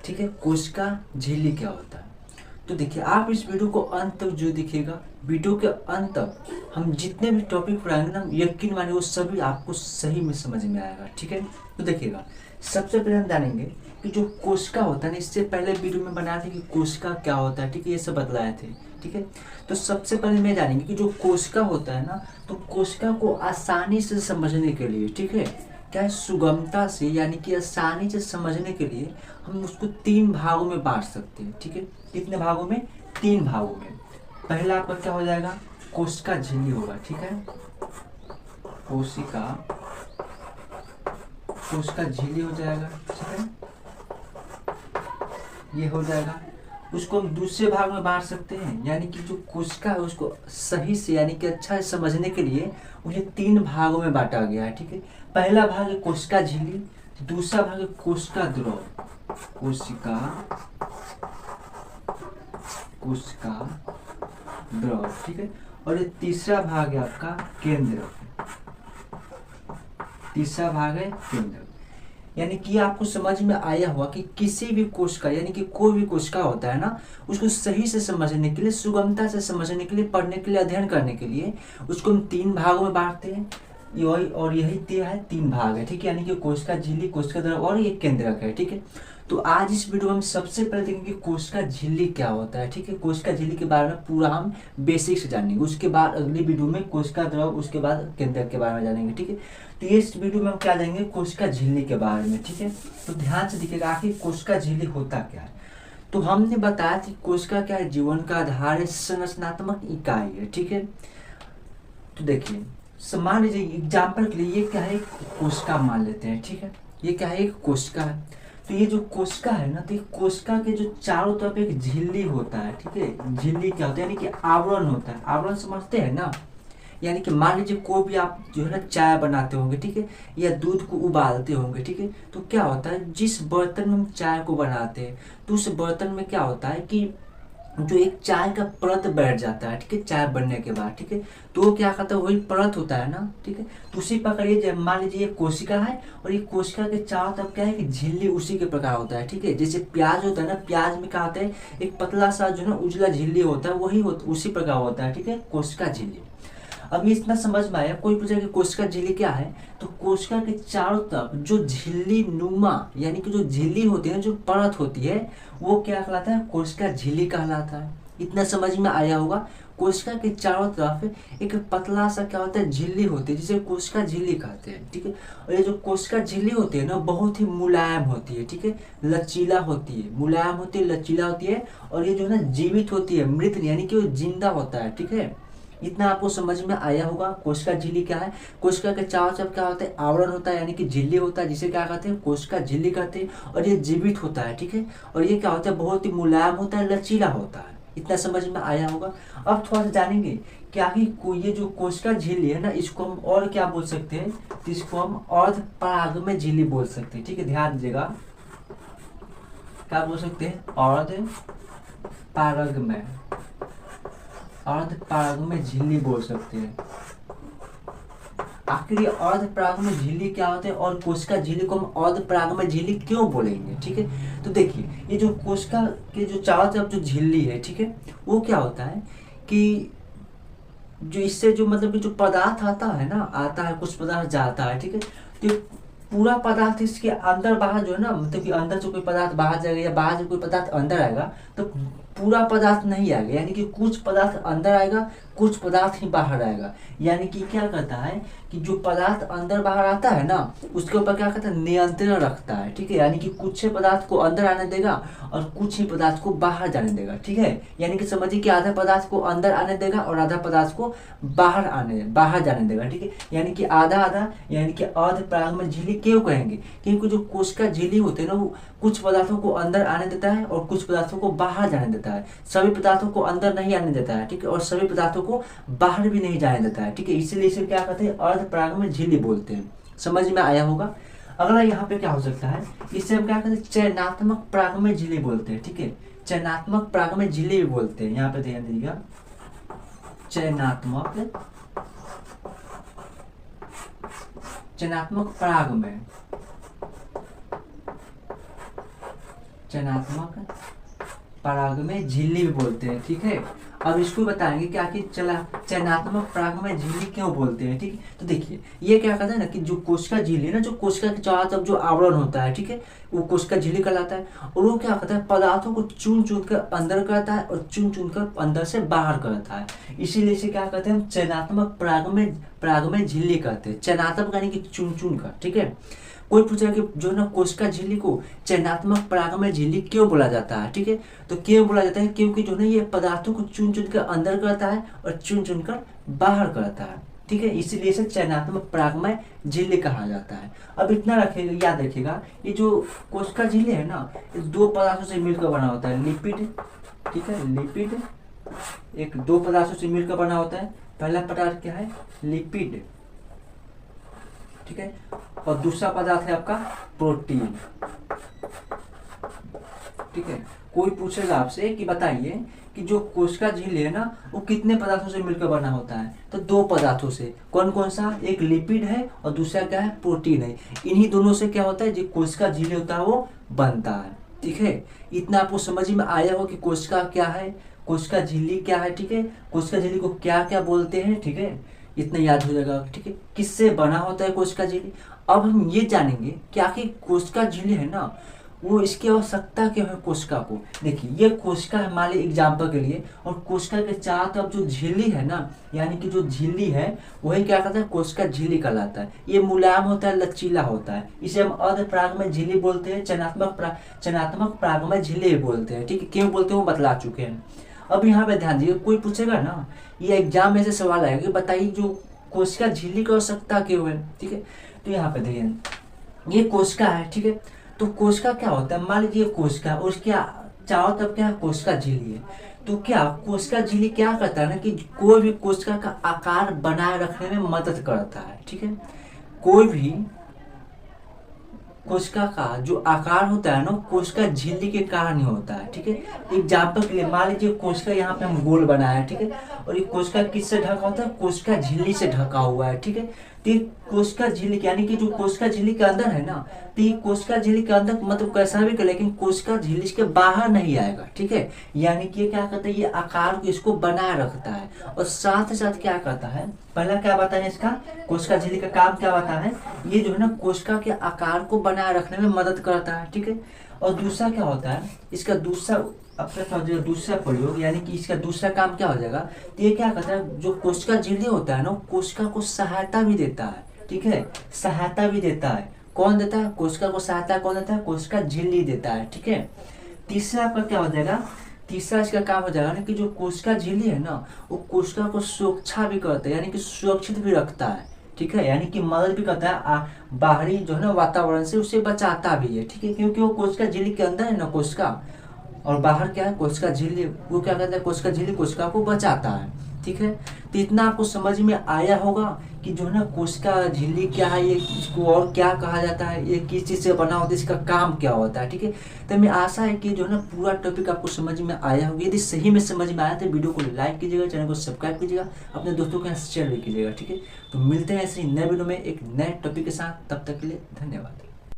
ठीक है, कोशिका झिल्ली क्या होता है। तो देखिए आप इस वीडियो को अंत तक जो दिखेगा, वीडियो के अंत तक हम जितने भी टॉपिक पढ़ाएंगे ना, यकीन मानिए वो सभी आपको सही में समझ में आएगा। ठीक है, तो देखिएगा सबसे पहले हम जानेंगे कि जो कोशिका होता है ना, इससे पहले वीडियो में बनाए थे कि कोशिका क्या होता है। ठीक है, ये सब बतलाए थे। ठीक है, तो सबसे पहले मैं जानेंगे कि जो कोशिका होता है ना, तो कोशिका को आसानी से समझने के लिए, ठीक है, क्या है, सुगमता से यानी कि आसानी से समझने के लिए हम उसको 3 भागों में बांट सकते हैं। ठीक है, कितने भागों में? 3 भागों में। पहला आपका क्या हो जाएगा? कोशिका झिल्ली होगा। ठीक है, कोशिका कोशिका झिल्ली हो जाएगा। ठीक है, ये हो जाएगा। उसको हम दूसरे भाग में बांट सकते हैं, यानी कि जो कोशिका है उसको सही से यानी कि अच्छा से समझने के लिए उन्हें 3 भागों में बांटा गया है। ठीक है, पहला भाग है कोशिका झिल्ली, दूसरा भाग है कोशिका द्रव, कोशिका कोशिका द्रव। ठीक है, और ये तीसरा भाग है आपका केंद्र, तीसरा भाग है केंद्र। यानी कि आपको समझ में आया हुआ कि किसी भी कोशिका यानी कि कोई भी कोशिका होता है ना, उसको सही से समझने के लिए, सुगमता से समझने के लिए, पढ़ने के लिए, अध्ययन करने के लिए उसको हम 3 भागों में बांटते हैं। और यही दिया है 3 भाग है। ठीक है, यानी कि कोशिका झिल्ली, कोशिका द्रव और एक केंद्रक है। ठीक है, तो आज इस वीडियो में हम सबसे पहले देखेंगे कोशिका झिल्ली क्या होता है। ठीक है, कोशिका झिल्ली के बारे में पूरा हम बेसिक से जानेंगे। उसके बाद अगली वीडियो में कोशिका द्रव, उसके बाद केंद्रक के बारे में जानेंगे। ठीक है, तो ये इस वीडियो में हम क्या जानेंगे? कोशिका झिल्ली के बारे में। ठीक है, तो ध्यान से देखिएगा आखिर कोशिका झिल्ली होता क्या है। तो हमने बताया कि कोशिका क्या है? जीवन का आधार है, संरचनात्मक इकाई है। ठीक है, तो देखिए मान लीजिए एग्जाम्पल के लिए ये क्या है? एक कोशिका मान लेते हैं। ठीक है, ये क्या है? एक कोशिका है। तो ये जो कोशिका है ना, तो ये कोशिका के जो चारों तरफ एक झिल्ली होता है। ठीक है, झिल्ली क्या होता है? यानी कि आवरण होता है। आवरण समझते हैं ना? यानी कि मान लीजिए कोई भी आप जो है ना चाय बनाते होंगे, ठीक है, या दूध को उबालते होंगे। ठीक है, तो क्या होता है, जिस बर्तन में हम चाय को बनाते हैं, तो उस बर्तन में क्या होता है कि जो एक चाय का परत बैठ जाता है। ठीक है, चाय बनने के बाद, ठीक है, तो वो क्या करता है, वही परत होता है ना। ठीक है, तो उसी प्रकार ये मान लीजिए ये कोशिका है, और ये कोशिका के चारों तरफ क्या है कि झिल्ली उसी के प्रकार होता है। ठीक है, जैसे प्याज होता है ना, प्याज में क्या होता है, एक पतला सा जो ना उजला झिल्ली होता है, वही उसी प्रकार होता है। ठीक है, कोशिका झिल्ली। अब ये इतना समझ में आया। कोई पूछा कि कोशिका झिल्ली क्या है, तो कोशिका के चारों तरफ जो झिल्ली नुमा यानी कि जो झिल्ली होती है, जो परत होती है, वो क्या कहलाता है? कोशिका झिल्ली कहलाता है। इतना समझ में आया होगा। कोशिका के चारों तरफ एक पतला सा क्या होता है? झिल्ली होती है, जिसे कोशिका झिल्ली कहते हैं। ठीक है, और ये जो कोशिका झिल्ली होती है ना, बहुत ही मुलायम होती है। ठीक है, लचीला होती है, मुलायम होती है, लचीला होती है, और ये जो है ना जीवित होती है, मृत यानी कि वो जिंदा होता है। ठीक है, इतना आपको समझ में आया होगा। कोशिका झिल्ली क्या है? कोशिका के चारों तरफ क्या होता है? आवरण होता है, यानी कि झिल्ली होता है, जिसे क्या कहते हैं? कोशिका झिल्ली कहते हैं, और ये जीवित होता है। ठीक है, और ये क्या होता है? बहुत ही मुलायम होता है, लचीला होता है। इतना समझ में आया होगा। अब थोड़ा सा जानेंगे कि आखिर ये जो कोशिका झिल्ली है ना, इसको हम और क्या बोल सकते हैं? तो इसको हम अर्ध परागमय झिल्ली बोल सकते हैं। ठीक है, ध्यान दीजिएगा, क्या बोल सकते हैं? अर्ध पारगमय, अर्ध परागमय झिल्ली बोल सकते हैं। आखिर ये अर्ध परागमय झिल्ली क्या होते हैं, और कोशिका झिल्ली को हम अर्ध परागमय झिल्ली क्यों बोलेंगे? ठीक है, तो देखिए ये जो कोशिका के जो चारों तरफ जो झिल्ली है, ठीक है, वो क्या होता है कि जो इससे जो मतलब कि जो पदार्थ आता है ना, आता है, कुछ पदार्थ जाता है। ठीक है, तो पूरा पदार्थ इसके अंदर बाहर जो है ना, मतलब कि अंदर से कोई पदार्थ बाहर जाएगा या बाहर से कोई पदार्थ अंदर आएगा, तो पूरा पदार्थ नहीं आएगा। यानी कि कुछ पदार्थ अंदर आएगा, कुछ पदार्थ ही बाहर आएगा। यानी कि क्या करता है कि जो पदार्थ अंदर बाहर आता है ना, उसके ऊपर क्या करता है? नियंत्रण रखता है। ठीक है, यानी कि कुछ पदार्थ को अंदर आने देगा और कुछ ही पदार्थ को बाहर जाने देगा। ठीक है, यानी कि समझिए कि आधा पदार्थ को अंदर आने देगा और आधा पदार्थ को बाहर जाने देगा। ठीक है, यानी कि आधा आधा, यानी कि अर्ध परागमय झिल्ली क्यों कहेंगे? क्योंकि जो कोशिका झिल्ली होते हैं ना, वो कुछ पदार्थों को अंदर आने देता है और कुछ पदार्थों को बाहर जाने देता है। सभी पदार्थों को अंदर नहीं आने देता है। ठीक है, और सभी पदार्थों को बाहर भी नहीं जाने देता है। ठीक है, इसीलिए इसे क्या कहते हैं? अर्ध परागमय झिल्ली बोलते हैं। समझ में आया होगा। अगला यहाँ पे क्या हो सकता है? इसे हम क्या कहते हैं? चयनात्मक परागमय झिल्ली बोलते हैं। ठीक है, चयनात्मक परागमय झिल्ली भी बोलते हैं। यहाँ पे ध्यान दीजिएगा, चयनात्मक परागमय चयनात्मक पराग में झिल्ली भी बोलते हैं, ठीक है। अब इसको बताएंगे कि आखिर चयनात्मक पराग में झिल्ली क्यों बोलते हैं, ठीक है। तो देखिए ये क्या कहता है ना कि जो कोशिका झिल्ली है ना, जो कोशिका के चारों तरफ जो आवरण होता है, ठीक है, वो कोशिका झिल्ली कहलाता है। और वो क्या करता है, पदार्थों को चुन चुन कर अंदर करता है और चुन चुन कर अंदर से बाहर करता है। इसीलिए इसे क्या कहते हैं, हम चयनात्मक पराग में झिल्ली कहते हैं। चयनात्मक यानी कि चुन चुन कर, ठीक है। कोई पूछा कि जो ना कोशिका झिल्ली को चयनात्मक पराग में झिल्ली क्यों बोला जाता है, ठीक है। तो क्यों बोला जाता है, क्योंकि जो है ये पदार्थों को चुन चुन कर अंदर करता है और चुन चुन कर बाहर करता है, ठीक है। इसीलिए इसे चयनात्मक पराग में झिल्ली कहा जाता है। अब इतना रखिएगा, याद रखिएगा, ये जो कोशिका झिल्ली है ना, इस दो पदार्थों से मिलकर बना होता है, लिपिड, ठीक है। लिपिड एक दो पदार्थों से मिलकर बना होता है। पहला पदार्थ क्या है, लिपिड, ठीक है। और दूसरा पदार्थ है आपका प्रोटीन, ठीक है। कोई पूछेगा आपसे कि बताइए कि जो कोशिका झिल्ली है ना, वो कितने पदार्थों से मिलकर बना होता है, तो दो पदार्थों से। कौन कौन सा, एक लिपिड है और दूसरा क्या है, प्रोटीन है। इन्हीं दोनों से क्या होता है, जो कोशिका झिल्ली होता है वो बनता है, ठीक है। इतना आपको समझ में आया हो कि कोशिका क्या है, कोशिका झिल्ली क्या है, ठीक है। कोशिका झिल्ली को क्या क्या बोलते हैं, ठीक है। इतना याद हो जाएगा, ठीक है। किससे बना होता है कोशिका झिल्ली। अब हम ये जानेंगे कि आखिर कोशिका झिल्ली है ना, वो इसकी आवश्यकता क्यों है कोशिका को। देखिए ये कोशिका है हमारे एग्जाम्पल के लिए, और कोशिका के चारों तरफ जो झिल्ली है ना, यानी कि जो झिल्ली है वही क्या कहता है, कोशिका झिल्ली कहलाता है। ये मुलायम होता है, लचीला होता है। इसे हम अर्ध पराग में झिल्ली बोलते हैं, चयनात्मक पराग में झिल्ली बोलते हैं, ठीक है। क्यों बोलते हैं वो बतला चुके हैं। अब यहाँ पे ध्यान दीजिए, कोई पूछेगा ना, ये एग्जाम में से सवाल आएगा कि बताइए जो कोशिका झिल्ली की आवश्यकता क्यों है, ठीक है। तो यहाँ पे देखिए ये कोशिका है, ठीक है। तो कोशिका क्या होता है, मान लीजिए कोशिका और उसके चारों तरफ क्या है, कोशिका झिल्ली है। तो क्या कोशिका झिल्ली क्या करता है ना कि कोई भी कोशिका का आकार बनाए रखने में मदद करता है, ठीक है। कोई भी कोशिका का जो आकार होता है ना, कोशिका झिल्ली के कारण ही होता है, ठीक है। एग्जाम्पल के लिए मान लीजिए कोशिका यहाँ पे हम गोल बनाया है, ठीक है। और ये कोशिका किससे ढका होता है, कोशिका झिल्ली से ढका हुआ है, ठीक है। तो ये कोशिका झिल्ली यानी कि जो कोशिका झिल्ली के अंदर है ना, तो ये कोशिका झिल्ली के अंदर मतलब कैसा भी कर, लेकिन कोशिका झिल्ली के बाहर नहीं आएगा, ठीक है। यानी कि ये क्या करता है, ये आकार को इसको बनाए रखता है। और साथ ही साथ क्या करता है, पहला क्या बताया इसका, कोशिका झिल्ली का काम क्या बताया है, ये जो है ना कोशिका के आकार को बनाए रखने में मदद करता है, ठीक है। और दूसरा क्या होता है, इसका दूसरा प्रयोग, यानी कि इसका दूसरा काम क्या हो जाएगा, तो ये क्या करता है, जो कोशिका झिल्ली होता है ना, कोशिका को सहायता भी देता है, ठीक है। सहायता भी देता है, कौन देता है, कोशिका को सहायता कौन देता है, कोशिका झिल्ली देता है, ठीक है। तीसरा आपका क्या हो जाएगा, तीसरा इसका काम हो जाएगा ना कि जो कोशिका झिल्ली है ना, वो कोशिका को सुरक्षा भी करता है, यानी कि सुरक्षित भी रखता है, ठीक है। यानी कि मदद भी करता है, बाहरी जो है ना वातावरण से उसे बचाता भी है, ठीक है। क्योंकि वो कोशिका झिल्ली के अंदर है ना कोशिका, और बाहर क्या है, कोशिका झिल्ली, वो क्या करता है, कोशिका झिल्ली कोशिका को बचाता है, ठीक है। तो इतना आपको समझ में आया होगा कि जो है ना कोशिका झिल्ली क्या है, ये इसको और क्या कहा जाता है, ये किस चीज़ से बना होता है, इसका काम क्या होता है, ठीक है। तो मैं आशा है कि जो है ना पूरा टॉपिक आपको समझ में आया होगा। यदि सही में समझ में आया तो वीडियो को लाइक कीजिएगा, चैनल को सब्सक्राइब कीजिएगा, अपने दोस्तों के साथ शेयर भी कीजिएगा, ठीक है। तो मिलते हैं ऐसे नए वीडियो में एक नए टॉपिक के साथ, तब तक के लिए धन्यवाद।